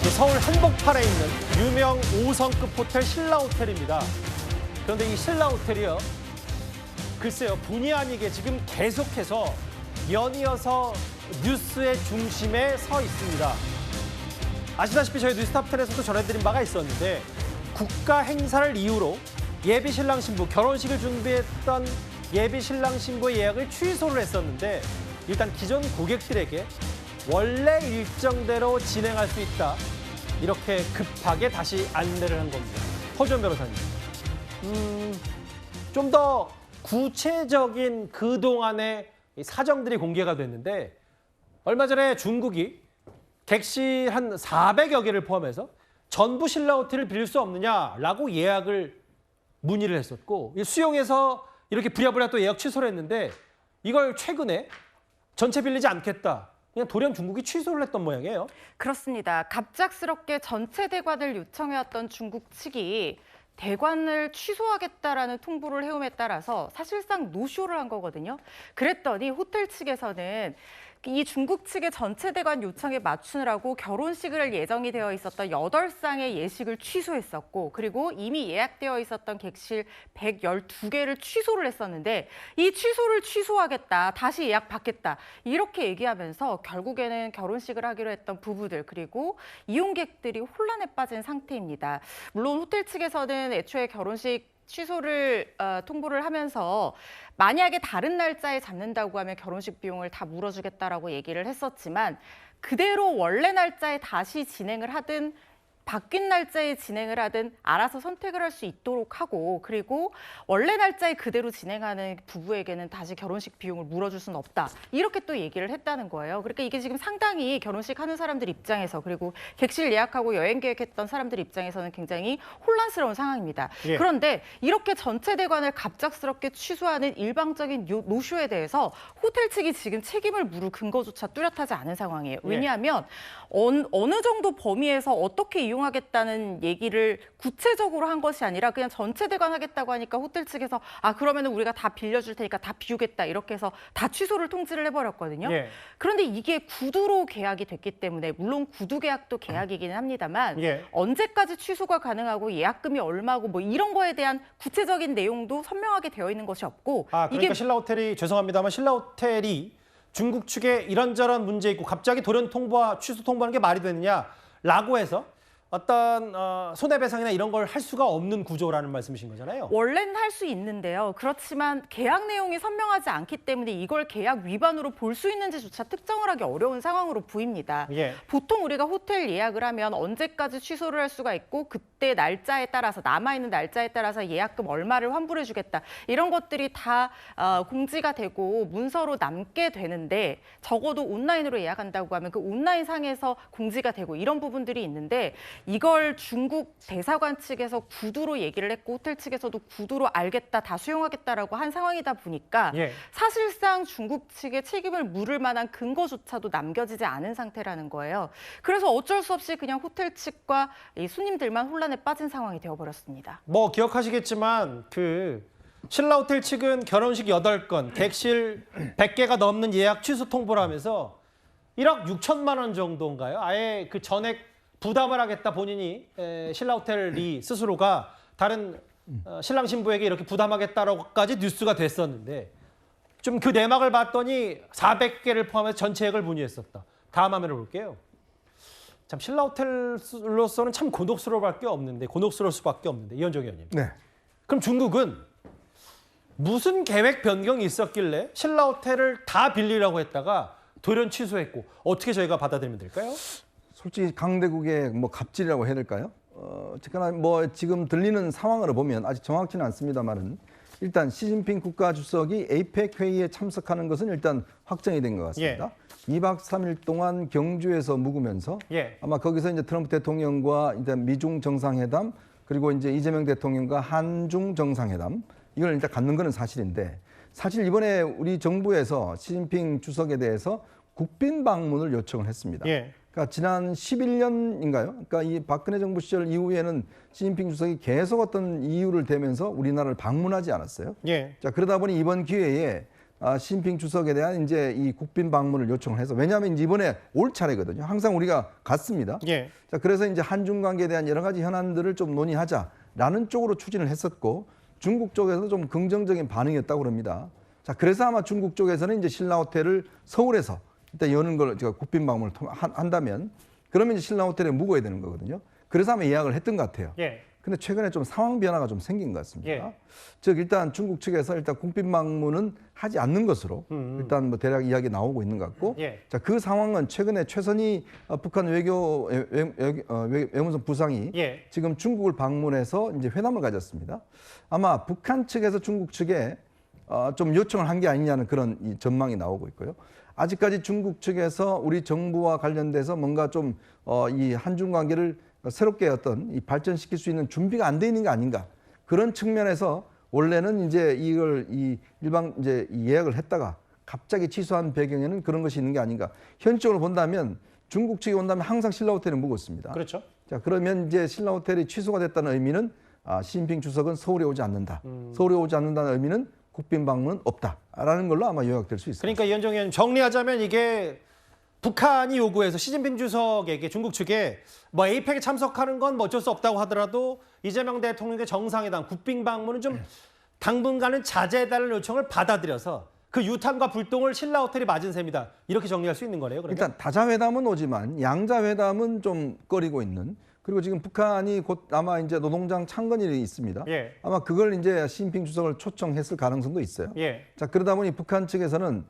서울 한복판에 있는 유명 5성급 호텔 신라호텔입니다. 그런데 이 신라호텔이요, 글쎄요, 본의 아니게 지금 계속해서 연이어서 뉴스의 중심에 서 있습니다. 아시다시피 저희 뉴스탑10에서도 전해드린 바가 있었는데, 국가 행사를 이유로 예비 신랑 신부, 결혼식을 준비했던 예비 신랑 신부의 예약을 취소를 했었는데, 일단 기존 고객들에게 원래 일정대로 진행할 수 있다, 이렇게 급하게 다시 안내를 한 겁니다. 허지원 변호사님, 좀 더 구체적인 그동안의 사정들이 공개가 됐는데, 얼마 전에 중국이 객실 한 400여 개를 포함해서 전부 신라호텔을 빌릴 수 없느냐라고 예약을 문의를 했었고, 수용해서 이렇게 부랴부랴 또 예약 취소를 했는데, 이걸 최근에 전체 빌리지 않겠다, 그냥 돌연 중국이 취소를 했던 모양이에요. 그렇습니다. 갑작스럽게 전체 대관을 요청해왔던 중국 측이 대관을 취소하겠다라는 통보를 해옴에 따라서 사실상 노쇼를 한 거거든요. 그랬더니 호텔 측에서는 이 중국 측의 전체 대관 요청에 맞추느라고 결혼식을 예정이 되어 있었던 8쌍의 예식을 취소했었고, 그리고 이미 예약되어 있었던 객실 112개를 취소를 했었는데, 이 취소를 취소하겠다, 다시 예약 받겠다, 이렇게 얘기하면서 결국에는 결혼식을 하기로 했던 부부들 그리고 이용객들이 혼란에 빠진 상태입니다. 물론 호텔 측에서는 애초에 결혼식 취소를 통보를 하면서 만약에 다른 날짜에 잡는다고 하면 결혼식 비용을 다 물어주겠다라고 얘기를 했었지만, 그대로 원래 날짜에 다시 진행을 하든 바뀐 날짜에 진행을 하든 알아서 선택을 할 수 있도록 하고, 그리고 원래 날짜에 그대로 진행하는 부부에게는 다시 결혼식 비용을 물어줄 수는 없다, 이렇게 또 얘기를 했다는 거예요. 그러니까 이게 지금 상당히 결혼식 하는 사람들 입장에서, 그리고 객실 예약하고 여행 계획했던 사람들 입장에서는 굉장히 혼란스러운 상황입니다. 예. 그런데 이렇게 전체 대관을 갑작스럽게 취소하는 일방적인 노쇼에 대해서 호텔 측이 지금 책임을 물을 근거조차 뚜렷하지 않은 상황이에요. 왜냐하면 어느 정도 범위에서 어떻게 이용하겠다는 얘기를 구체적으로 한 것이 아니라 그냥 전체 대관하겠다고 하니까 호텔 측에서 그러면은 우리가 다 빌려줄 테니까 다 비우겠다, 이렇게 해서 다 취소를 통지를 해버렸거든요. 예. 그런데 이게 구두로 계약이 됐기 때문에, 물론 구두 계약도 계약이기는 합니다만 언제까지 취소가 가능하고 예약금이 얼마고 뭐 이런 거에 대한 구체적인 내용도 선명하게 되어 있는 것이 없고. 그러니까 이게 신라호텔이, 죄송합니다만 신라호텔이 중국 측에 이런저런 문제 있고 갑자기 돌연 통보와 취소 통보하는 게 말이 되느냐라고 해서 어떤 손해배상이나 이런 걸 할 수가 없는 구조라는 말씀이신 거잖아요. 원래는 할 수 있는데요. 그렇지만 계약 내용이 선명하지 않기 때문에 이걸 계약 위반으로 볼 수 있는지조차 특정을 하기 어려운 상황으로 보입니다. 보통 우리가 호텔 예약을 하면 언제까지 취소를 할 수가 있고, 그때 날짜에 따라서, 남아있는 날짜에 따라서 예약금 얼마를 환불해 주겠다, 이런 것들이 다 공지가 되고 문서로 남게 되는데, 적어도 온라인으로 예약한다고 하면 그 온라인 상에서 공지가 되고 이런 부분들이 있는데, 이걸 중국 대사관 측에서 구두로 얘기를 했고 호텔 측에서도 구두로 알겠다, 다 수용하겠다라고 한 상황이다 보니까 사실상 중국 측에 책임을 물을 만한 근거조차도 남겨지지 않은 상태라는 거예요. 그래서 어쩔 수 없이 그냥 호텔 측과 이 손님들만 혼란에 빠진 상황이 되어버렸습니다. 뭐 기억하시겠지만 신라호텔 측은 결혼식 8건, 객실 100개가 넘는 예약 취소 통보를 하면서 1억 6천만 원 정도인가요? 아예 그 전액 부담을 하겠다, 본인이 신라호텔이 스스로가 다른 신랑 신부에게 이렇게 부담하겠다라고까지 뉴스가 됐었는데, 좀 그 내막을 봤더니 400개를 포함해서 전체액을 문의했었다. 다음 화면을 볼게요. 참 신라호텔로서는 참 곤혹스러울 수밖에 없는데 이현정 의원님. 네. 그럼 중국은 무슨 계획 변경이 있었길래 신라호텔을 다 빌리라고 했다가 돌연 취소했고, 어떻게 저희가 받아들이면 될까요? 솔직히 강대국의 갑질이라고 해야 될까요? 어쨌거나 지금 들리는 상황으로 보면 아직 정확치는 않습니다만은, 일단 시진핑 국가주석이 에이펙 회의에 참석하는 것은 일단 확정이 된 것 같습니다. 2박 3일 동안 경주에서 묵으면서 아마 거기서 이제 트럼프 대통령과 이제 미중 정상회담, 그리고 이제 이재명 대통령과 한중 정상회담, 이걸 일단 갖는 거는 사실인데, 사실 이번에 우리 정부에서 시진핑 주석에 대해서 국빈 방문을 요청을 했습니다. 그러니까 지난 11년인가요? 그러니까 이 박근혜 정부 시절 이후에는 시진핑 주석이 계속 어떤 이유를 대면서 우리나라를 방문하지 않았어요. 자, 그러다 보니 이번 기회에 시진핑 주석에 대한 이제 이 국빈 방문을 요청을 해서 왜냐하면 이제 이번에 올 차례거든요. 항상 우리가 갔습니다. 예. 자, 그래서 이제 한중 관계에 대한 여러 가지 현안들을 좀 논의하자라는 쪽으로 추진을 했었고 중국 쪽에서도 좀 긍정적인 반응이었다고 그럽니다. 자, 그래서 아마 중국 쪽에서는 이제 신라 호텔을 서울에서 일단 여는 걸 제가 국빈 방문을 한다면 그러면 이제 신라 호텔에 묵어야 되는 거거든요. 그래서 아마 예약을 했던 것 같아요. 예. 근데 최근에 좀 상황 변화가 좀 생긴 것 같습니다. 예. 즉 일단 중국 측에서 일단 국빈 방문은 하지 않는 것으로 일단 뭐 대략 이야기 나오고 있는 것 같고, 예. 자, 그 상황은 최근에 최선희 북한 외무성 부상이 예. 지금 중국을 방문해서 이제 회담을 가졌습니다. 아마 북한 측에서 중국 측에 좀 요청을 한 게 아니냐는 그런 이 전망이 나오고 있고요. 아직까지 중국 측에서 우리 정부와 관련돼서 뭔가 좀 이 한중 관계를 새롭게 어떤 이 발전시킬 수 있는 준비가 안 돼 있는 게 아닌가, 그런 측면에서 원래는 이제 이걸 일방 이제 예약을 했다가 갑자기 취소한 배경에는 그런 것이 있는 게 아닌가. 현실적으로 본다면 중국 측이 온다면 항상 신라 호텔에 묵었습니다. 그렇죠. 자, 그러면 이제 신라 호텔이 취소가 됐다는 의미는 시진핑 주석은 서울에 오지 않는다. 서울에 오지 않는다는 의미는 국빈 방문은 없다라는 걸로 아마 요약될 수 있습니다. 그러니까 이현정 의원 정리하자면 이게 북한이 요구해서 시진핑 주석에게 중국 측에 뭐 에이펙에 참석하는 건 뭐 어쩔 수 없다고 하더라도 이재명 대통령의 정상회담 국빈 방문은 좀 당분간은 자제해달라는 요청을 받아들여서 그 유탄과 불똥을 신라 호텔이 맞은 셈이다. 이렇게 정리할 수 있는 거네요. 그러니까. 일단 다자회담은 오지만 양자회담은 좀 꺼리고 있는. 그리고 지금 북한이 곧 아마 이제 노동장 창건일이 있습니다. 예. 아마 그걸 이제 시진핑 주석을 초청했을 가능성도 있어요. 예. 자, 그러다 보니 북한 측에서는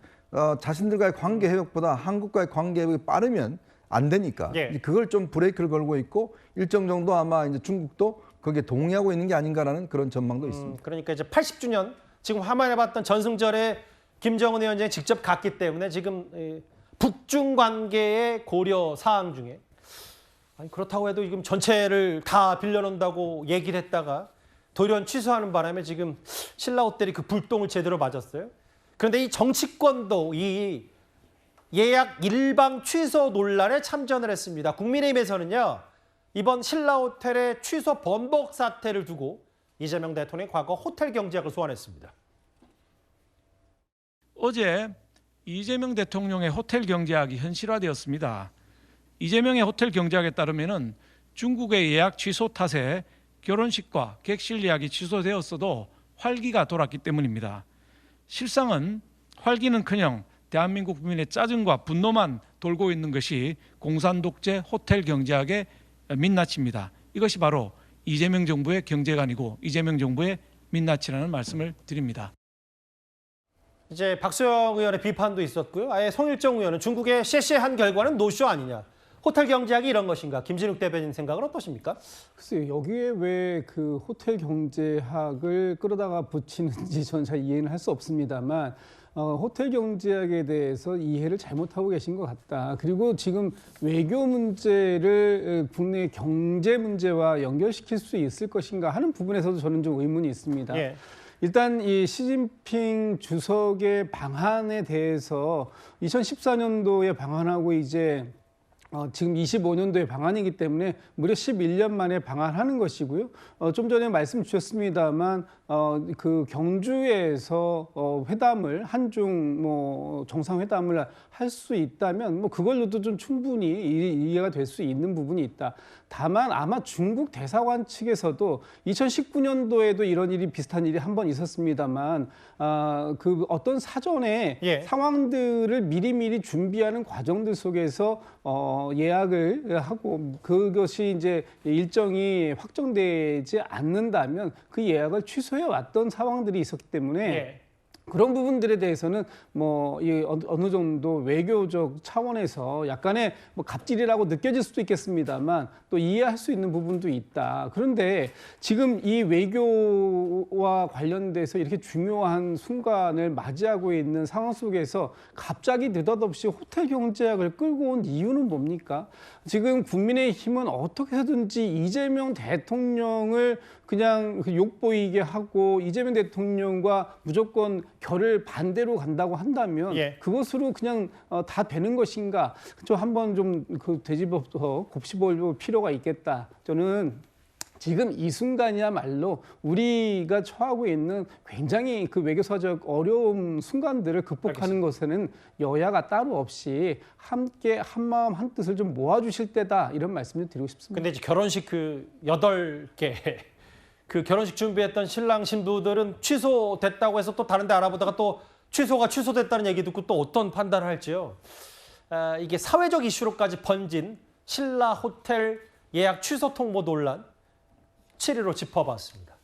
자신들과의 관계 회복보다 한국과의 관계 회복이 빠르면 안 되니까 예. 이제 그걸 좀 브레이크를 걸고 있고 일정 정도 아마 이제 중국도 거기에 동의하고 있는 게 아닌가라는 그런 전망도 있습니다. 그러니까 이제 80주년 지금 화면해봤던 전승절에 김정은 위원장이 직접 갔기 때문에 지금 북중 관계의 고려 사항 중에 아니 그렇다고 해도 지금 전체를 다 빌려놓는다고 얘기를 했다가 돌연 취소하는 바람에 지금 신라 호텔이 그 불똥을 제대로 맞았어요. 그런데 이 정치권도 이 예약 일방 취소 논란에 참전을 했습니다. 국민의힘에서는요, 이번 신라 호텔의 취소 번복 사태를 두고 이재명 대통령이 과거 호텔 경제학을 소환했습니다. 어제 이재명 대통령의 호텔 경제학이 현실화되었습니다. 이재명의 호텔 경제학에 따르면은 중국의 예약 취소 탓에 결혼식과 객실 예약이 취소되었어도 활기가 돌았기 때문입니다. 실상은 활기는커녕 대한민국 국민의 짜증과 분노만 돌고 있는 것이 공산 독재 호텔 경제학의 민낯입니다. 이것이 바로 이재명 정부의 경제가 아니고 이재명 정부의 민낯이라는 말씀을 드립니다. 이제 박수영 의원의 비판도 있었고요. 아예 송일정 의원은 중국의 셰셰한 결과는 노쇼 아니냐. 호텔 경제학이 이런 것인가? 김진욱 대변인 생각은 어떠십니까? 글쎄요, 여기에 왜 그 호텔 경제학을 끌어다가 붙이는지 저는 잘 이해는 할 수 없습니다만 호텔 경제학에 대해서 이해를 잘못하고 계신 것 같다. 그리고 지금 외교 문제를 국내 경제 문제와 연결시킬 수 있을 것인가 하는 부분에서도 저는 좀 의문이 있습니다. 예. 일단 이 시진핑 주석의 방한에 대해서 2014년도에 방한하고 이제 지금 25년도의 방한이기 때문에 무려 11년 만에 방한하는 것이고요. 좀 전에 말씀 주셨습니다만 그 경주에서 회담을 한중 뭐 정상회담을 할 수 있다면 뭐 그걸로도 좀 충분히 이해가 될 수 있는 부분이 있다. 다만 아마 중국 대사관 측에서도 2019년도에도 이런 일이 비슷한 일이 한 번 있었습니다만 그 어떤 사전에 예. 상황들을 미리미리 준비하는 과정들 속에서 예약을 하고 그것이 이제 일정이 확정되지 않는다면 그 예약을 취소해 왔던 상황들이 있었기 때문에 예. 그런 부분들에 대해서는 뭐 어느 정도 외교적 차원에서 약간의 뭐 갑질이라고 느껴질 수도 있겠습니다만 또 이해할 수 있는 부분도 있다. 그런데 지금 이 외교와 관련돼서 이렇게 중요한 순간을 맞이하고 있는 상황 속에서 갑자기 느닷없이 호텔 경제학을 끌고 온 이유는 뭡니까? 지금 국민의힘은 어떻게 해서든지 이재명 대통령을 그냥 욕보이게 하고 이재명 대통령과 무조건 결을 반대로 간다고 한다면 예. 그것으로 그냥 다 되는 것인가? 좀 한번 좀 그 되짚어서 곱씹어볼 필요가 있겠다. 저는 지금 이 순간이야말로 우리가 처하고 있는 굉장히 그 외교사적 어려운 순간들을 극복하는 것에는 여야가 따로 없이 함께 한마음 한뜻을 좀 모아주실 때다, 이런 말씀을 드리고 싶습니다. 근데 이제 결혼식 그 8개 그 결혼식 준비했던 신랑 신부들은 취소됐다고 해서 또 다른 데 알아보다가 또 취소됐다는 얘기 듣고 또 어떤 판단을 할지요. 이게 사회적 이슈로까지 번진 신라 호텔 예약 취소 통보 논란 7위로 짚어봤습니다.